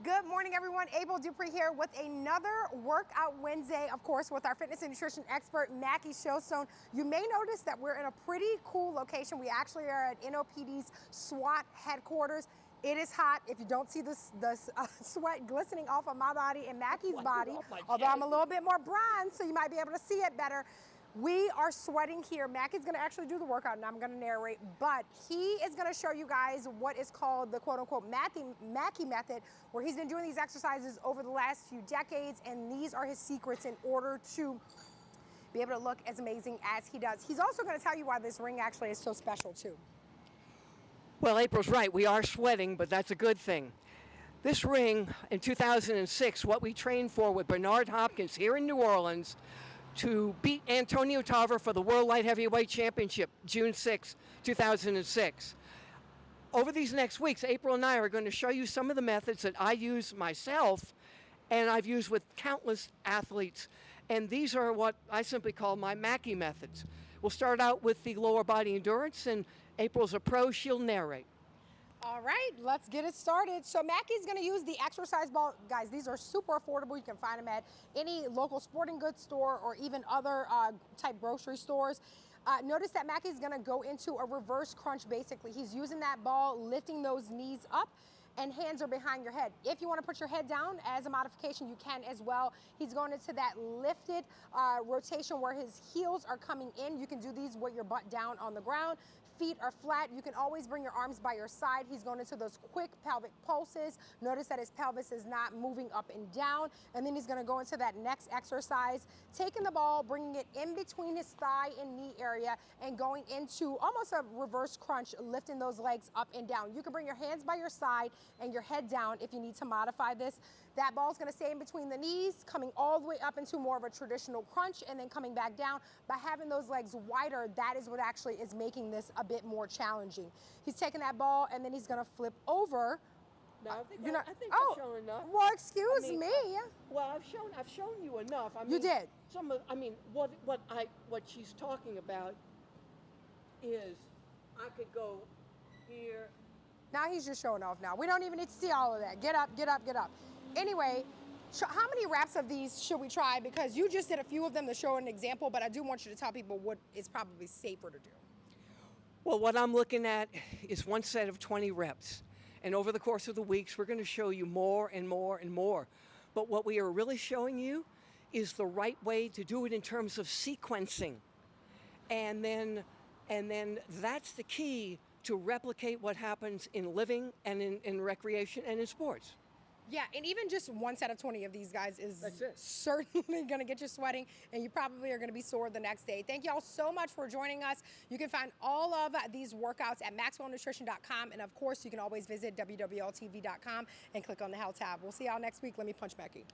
Good morning, everyone. April Dupree here with another Workout Wednesday, of course, with our fitness and nutrition expert, Mackie Showstone. You may notice that we're in a pretty cool location. We actually are at NOPD's SWAT headquarters. It is hot. If you don't see the sweat glistening off of my body and Mackie's body, although I'm a little bit more bronze, so you might be able to see it better. We are sweating here. Mackie's gonna actually do the workout and I'm gonna narrate, but he is gonna show you guys what is called the quote unquote Mackie method, where he's been doing these exercises over the last few decades, and these are his secrets in order to be able to look as amazing as he does. He's also gonna tell you why this ring actually is so special too. Well, April's right, we are sweating, but that's a good thing. This ring in 2006, what we trained for with Bernard Hopkins here in New Orleans, to beat Antonio Tarver for the World Light Heavyweight Championship, June 6, 2006. Over these next weeks, April and I are going to show you some of the methods that I use myself and I've used with countless athletes. And these are what I simply call my Mackie methods. We'll start out with the lower body endurance, and April's a pro, she'll narrate. All right, let's get it started. So Mackie's gonna use the exercise ball. Guys, these are super affordable. You can find them at any local sporting goods store or even other type grocery stores. Notice that Mackie's gonna go into a reverse crunch basically. He's using that ball, lifting those knees up, and hands are behind your head. If you want to put your head down as a modification, you can as well. He's going into that lifted rotation where his heels are coming in. You can do these with your butt down on the ground. Feet are flat. You can always bring your arms by your side. He's going into those quick pelvic pulses. Notice that his pelvis is not moving up and down. And then he's going to go into that next exercise, taking the ball, bringing it in between his thigh and knee area, and going into almost a reverse crunch, lifting those legs up and down. You can bring your hands by your side and your head down if you need to modify this. That ball's gonna stay in between the knees, coming all the way up into more of a traditional crunch and then coming back down. By having those legs wider, that is what actually is making this a bit more challenging. He's taking that ball and then he's gonna flip over. No, I think I've shown enough. Well, excuse me. Well, I've shown you enough. I mean, you did. What she's talking about is I could go here. Now he's just showing off now. We don't even need to see all of that. Get up, get up, get up. Anyway, how many reps of these should we try? Because you just did a few of them to show an example, but I do want you to tell people what is probably safer to do. Well, what I'm looking at is one set of 20 reps. And over the course of the weeks, we're going to show you more and more and more. But what we are really showing you is the right way to do it in terms of sequencing. And then that's the key to replicate what happens in living and in recreation and in sports. Yeah, and even just one set of 20 of these guys is certainly going to get you sweating, and you probably are going to be sore the next day. Thank you all so much for joining us. You can find all of these workouts at maxwellnutrition.com, and of course, you can always visit wwltv.com and click on the Health tab. We'll see y'all next week. Let me punch Mackie.